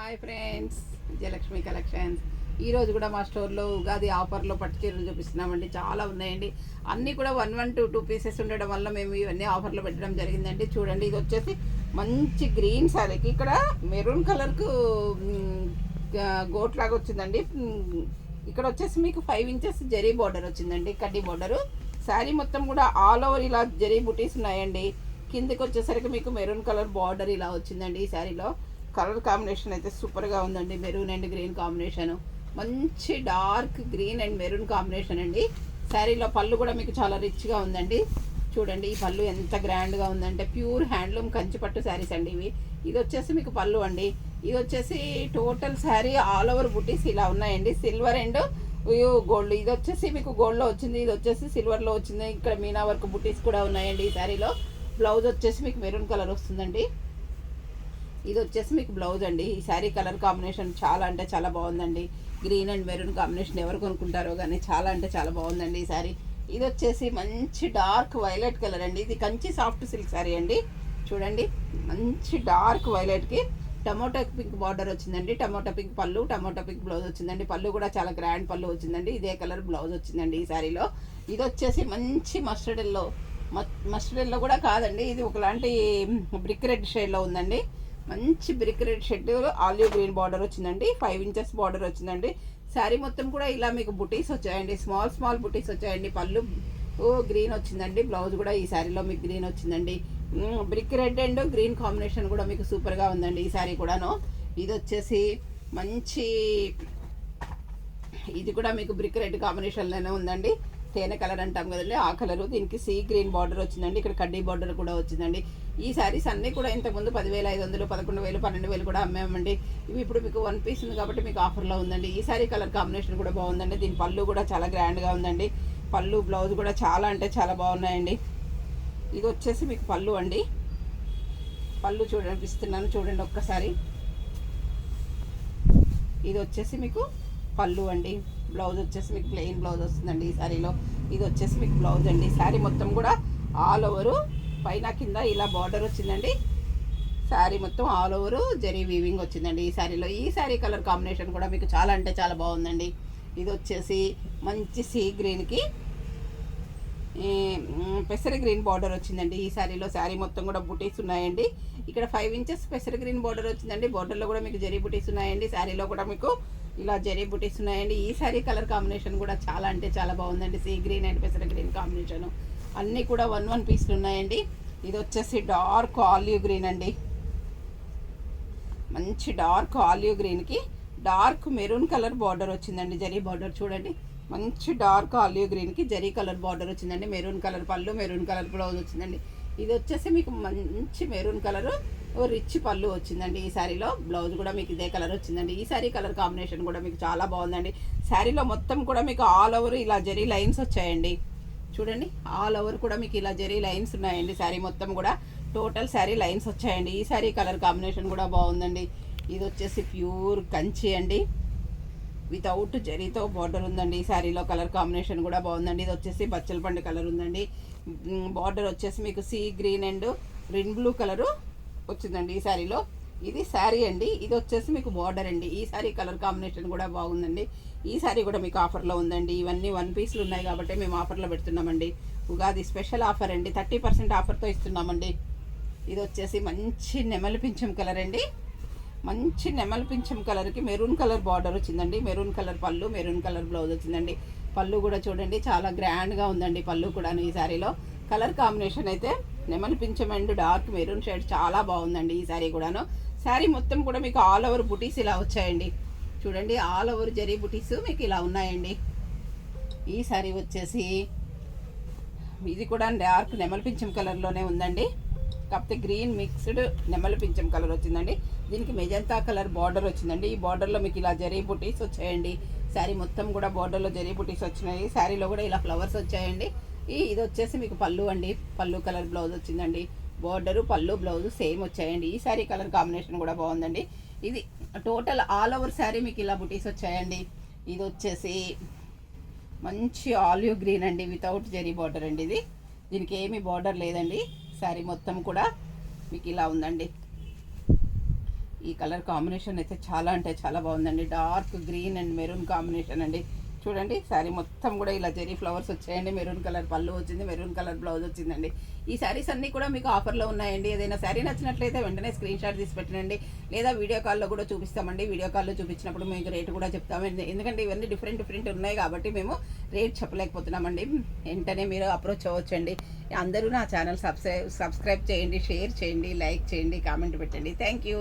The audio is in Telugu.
Hi friends, Vijayalakshmi collections. ఈరోజు కూడా మా స్టోర్లో ఉగాది ఆఫర్లో పట్టు చీరలు చూపిస్తున్నామండి. చాలా ఉన్నాయండి. అన్నీ కూడా 1 పీసెస్ ఉండడం వల్ల మేము ఇవన్నీ ఆఫర్లో పెట్టడం జరిగిందండి. చూడండి, ఇది వచ్చేసి మంచి గ్రీన్ శారీకి ఇక్కడ మెరూన్ కలర్కు గోట్ లాగా వచ్చిందండి. ఇక్కడ వచ్చేసి మీకు 5 ఇంచెస్ జరీ బార్డర్ వచ్చిందండి, కడ్డీ బార్డరు. శారీ మొత్తం కూడా ఆల్ ఓవర్ ఇలా జరీ బుటీస్ ఉన్నాయండి. కిందకి వచ్చేసరికి మీకు మెరూన్ కలర్ బార్డర్ ఇలా వచ్చిందండి. ఈ శారీలో కలర్ కాంబినేషన్ అయితే సూపర్గా ఉందండి. మెరూన్ అండ్ గ్రీన్ కాంబినేషన్, మంచి dark green and maroon combination అండి. శారీలో పళ్ళు కూడా మీకు చాలా రిచ్గా ఉందండి. చూడండి, ఈ పళ్ళు ఎంత గ్రాండ్గా ఉందంటే ప్యూర్ హ్యాండ్లూమ్ కంచిపట్టు శారీస్ అండి ఇవి. ఇది వచ్చేసి మీకు పళ్ళు అండి. ఇది వచ్చేసి టోటల్ శారీ ఆల్ ఓవర్ బుటీస్ ఇలా ఉన్నాయండి, సిల్వర్ అండ్ గోల్డ్. ఇది వచ్చేసి మీకు గోల్డ్లో వచ్చింది, ఇది వచ్చేసి సిల్వర్లో వచ్చింది. ఇక్కడ మీనా వర్క్ బుటీస్ కూడా ఉన్నాయండి ఈ శారీలో. బ్లౌజ్ వచ్చేసి మీకు మెరూన్ కలర్ వస్తుందండి. ఇది వచ్చేసి మీకు బ్లౌజ్ అండి. ఈ శారీ కలర్ కాంబినేషన్ చాలా అంటే చాలా బాగుందండి. గ్రీన్ అండ్ మెరూన్ కాంబినేషన్ ఎవరు కొనుక్కుంటారో కానీ చాలా అంటే చాలా బాగుందండి ఈ శారీ. ఇది వచ్చేసి మంచి డార్క్ వైలెట్ కలర్ అండి. ఇది కంచి సాఫ్ట్ సిల్క్ శారీ అండి. చూడండి, మంచి డార్క్ వైలెట్కి టమోటా పింక్ బార్డర్ వచ్చిందండి. టమోటా పింక్ పళ్ళు, టమోటా పింక్ బ్లౌజ్ వచ్చిందండి. పళ్ళు కూడా చాలా గ్రాండ్ పళ్ళు వచ్చిందండి. ఇదే కలర్ బ్లౌజ్ వచ్చిందండి ఈ శారీలో. ఇది వచ్చేసి మంచి మస్టర్డ్ ఎల్లో కూడా కాదండి, ఇది ఒకలాంటి బ్రిక్ రెడ్ షేడ్లో ఉందండి. మంచి brick red shed olive green border వచ్చిందండి. 5 ఇంచెస్ బార్డర్ వచ్చిందండి. శారీ మొత్తం కూడా ఇలా మీకు బుటీస్ వచ్చాయండి, స్మాల్ బుటీస్ వచ్చాయండి. పళ్ళు గ్రీన్ వచ్చిందండి. బ్లౌజ్ కూడా ఈ శారీలో మీకు గ్రీన్ వచ్చిందండి. Brick red and green combination కూడా మీకు సూపర్గా ఉందండి ఈ శారీ కూడాను. ఇది వచ్చేసి మంచి, ఇది కూడా మీకు బ్రిక్ రెడ్ కాంబినేషన్లోనే ఉందండి. తేనె కలర్ అంటాం కదండి, ఆ కలరు. దీనికి సీ గ్రీన్ బార్డర్ వచ్చిందండి. ఇక్కడ కడ్డీ బార్డర్ కూడా వచ్చిందండి. ఈ శారీస్ అన్నీ కూడా ఇంతకుముందు 10,500, 11,000, 12,000 కూడా అమ్మామండి. ఇవి ఇప్పుడు మీకు 1 పీస్ ఉంది కాబట్టి మీకు ఆఫర్లో ఉందండి. ఈ శారీ కలర్ కాంబినేషన్ కూడా బాగుందండి. దీని పళ్ళు కూడా చాలా గ్రాండ్గా ఉందండి. పళ్ళు బ్లౌజ్ కూడా చాలా అంటే చాలా బాగున్నాయండి. ఇది వచ్చేసి మీకు పళ్ళు అండి. పళ్ళు చూడనిపిస్తున్నాను, చూడండి ఒక్కసారి. ఇది వచ్చేసి మీకు పళ్ళు అండి. బ్లౌజ్ వచ్చేసి మీకు ప్లెయిన్ బ్లౌజ్ వస్తుందండి ఈ శారీలో. ఇది వచ్చేసి మీకు బ్లౌజ్ అండి. శారీ మొత్తం కూడా ఆల్ ఓవరు పైన కింద ఇలా బార్డర్ వచ్చిందండి. శారీ మొత్తం ఆల్ ఓవరు జరీ వీవింగ్ వచ్చిందండి ఈ శారీలో. ఈ శారీ కలర్ కాంబినేషన్ కూడా మీకు చాలా అంటే చాలా బాగుందండి. ఇది వచ్చేసి మంచి సీ గ్రీన్కి పెసర గ్రీన్ బార్డర్ వచ్చిందండి ఈ శారీలో. శారీ మొత్తం కూడా బుటీస్ ఉన్నాయండి. ఇక్కడ 5 ఇంచెస్ పెసర గ్రీన్ బార్డర్ వచ్చిందండి. బార్డర్లో కూడా మీకు జరీ బుటీస్ ఉన్నాయండి. శారీలో కూడా మీకు ఇలా జరీ బుటీస్ ఉన్నాయండి. ఈ శారీ కలర్ కాంబినేషన్ కూడా చాలా అంటే చాలా బాగుందండి. సీ గ్రీన్ అండ్ పెసర గ్రీన్ కాంబినేషన్ అన్నీ కూడా 1 పీస్లు ఉన్నాయండి. ఇది వచ్చేసి డార్క్ ఆలివ్ గ్రీన్ అండి. మంచి డార్క్ ఆలివ్ గ్రీన్కి డార్క్ మెరూన్ కలర్ బార్డర్ వచ్చిందండి, జరీ బార్డర్. చూడండి, మంచి డార్క్ ఆలివ్ గ్రీన్కి జరీ కలర్ బార్డర్ వచ్చిందండి. మెరూన్ కలర్ పళ్ళు, మెరూన్ కలర్ బ్లౌజ్ వచ్చిందండి. ఇది వచ్చేసి మీకు మంచి మెరూన్ కలరు రిచ్ పళ్ళు వచ్చిందండి ఈ శారీలో. బ్లౌజ్ కూడా మీకు ఇదే కలర్ వచ్చిందండి. ఈ శారీ కలర్ కాంబినేషన్ కూడా మీకు చాలా బాగుందండి. శారీలో మొత్తం కూడా మీకు ఆల్ ఓవర్ ఇలా జరీ లైన్స్ వచ్చాయండి. చూడండి, ఆల్ ఓవర్ కూడా మీకు ఇలా జరీ లైన్స్ ఉన్నాయండి. శారీ మొత్తం కూడా టోటల్ శారీ లైన్స్ వచ్చాయండి. ఈ శారీ కలర్ కాంబినేషన్ కూడా బాగుందండి. ఇది వచ్చేసి ప్యూర్ కంచి అండి, వితౌట్ జరీతో బార్డర్ ఉందండి. ఈ శారీలో కలర్ కాంబినేషన్ కూడా బాగుందండి. ఇది వచ్చేసి బచ్చల పండు కలర్ ఉందండి. బార్డర్ వచ్చేసి మీకు sea green and red blue colour వచ్చిందండి ఈ శారీలో. ఇది శారీ అండి. ఇది వచ్చేసి మీకు బార్డర్ అండి. ఈ శారీ కలర్ కాంబినేషన్ కూడా బాగుందండి. ఈ శారీ కూడా మీకు ఆఫర్లో ఉందండి. ఇవన్నీ 1 పీస్లు ఉన్నాయి కాబట్టి మేము ఆఫర్లో పెడుతున్నామండి. ఉగాది స్పెషల్ ఆఫర్ అండి, 30% ఆఫర్తో ఇస్తున్నామండి. ఇది వచ్చేసి మంచి నెమలి పింఛం కలర్ అండి. మంచి నెమలి పింఛం కలర్కి మెరూన్ కలర్ బార్డర్ వచ్చిందండి. మెరూన్ కలర్ పళ్ళు, మెరూన్ కలర్ బ్లౌజ్ వచ్చిందండి. పళ్ళు కూడా చూడండి చాలా గ్రాండ్గా ఉందండి. పళ్ళు కూడా ఈ శారీలో కలర్ కాంబినేషన్ అయితే నెమలి పింఛం అండ్ డార్క్ మెరూన్ షేడ్ చాలా బాగుందండి ఈ శారీ కూడాను. శారీ మొత్తం కూడా మీకు ఆల్ ఓవర్ బుటీస్ ఇలా వచ్చాయండి. చూడండి, ఆల్ ఓవర్ జరీ బుటీస్ మీకు ఇలా ఉన్నాయండి. ఈ శారీ వచ్చేసి ఇది కూడా డార్క్ నెమలి పింఛం కలర్లోనే ఉందండి, కాకపోతే గ్రీన్ మిక్స్డ్ నెమలి పింఛం కలర్ వచ్చిందండి. దీనికి మెజంతా కలర్ బార్డర్ వచ్చిందండి. ఈ బార్డర్లో మీకు ఇలా జరీ బుటీస్ వచ్చాయండి. శారీ మొత్తం కూడా బార్డర్లో జరీ బుటీస్ వచ్చినాయి. శారీలో కూడా ఇలా ఫ్లవర్స్ వచ్చాయండి. ఇది వచ్చేసి మీకు పళ్ళు అండి. పళ్ళు కలర్ బ్లౌజ్ వచ్చిందండి. బార్డరు పళ్ళు బ్లౌజ్ సేమ్ వచ్చాయండి. ఈ శారీ కలర్ కాంబినేషన్ కూడా బాగుందండి. ఇది టోటల్ ఆల్ ఓవర్ శారీ మీకు ఇలా బుటీస్ వచ్చాయండి. ఇది వచ్చేసి మంచి ఆలివ్ గ్రీన్ అండి, వితౌట్ జరీ బార్డర్ అండి. ఇది దీనికి ఏమీ బార్డర్ లేదండి. శారీ మొత్తం కూడా మీకు ఇలా ఉందండి. ఈ కలర్ కాంబినేషన్ అయితే చాలా అంటే చాలా బాగుందండి. Dark green and maroon combination అండి. చూడండి శారీ మొత్తం కూడా ఇలా జెరీ ఫ్లవర్స్ వచ్చాయండి. మెరూన్ కలర్ పళ్ళు వచ్చింది, మెరూన్ కలర్ బ్లౌజ్ వచ్చిందండి. ఈ శారీస్ అన్నీ కూడా మీకు ఆఫర్లో ఉన్నాయండి. ఏదైనా శారీ నచ్చినట్లయితే వెంటనే స్క్రీన్ షాట్ తీసి పెట్టండి, లేదా వీడియో కాల్లో కూడా చూపిస్తామండి. వీడియో కాల్లో చూపించినప్పుడు మీకు రేటు కూడా చెప్తామండి. ఎందుకంటే ఇవన్నీ డిఫరెంట్ ఉన్నాయి కాబట్టి మేము రేట్ చెప్పలేకపోతున్నామండి. వెంటనే మీరు అప్రోచ్ అవ్వచ్చండి. అందరూ నా ఛానల్ సబ్స్క్రైబ్ చేయండి, షేర్ చేయండి, లైక్ చేయండి, కామెంట్ పెట్టండి. Thank you.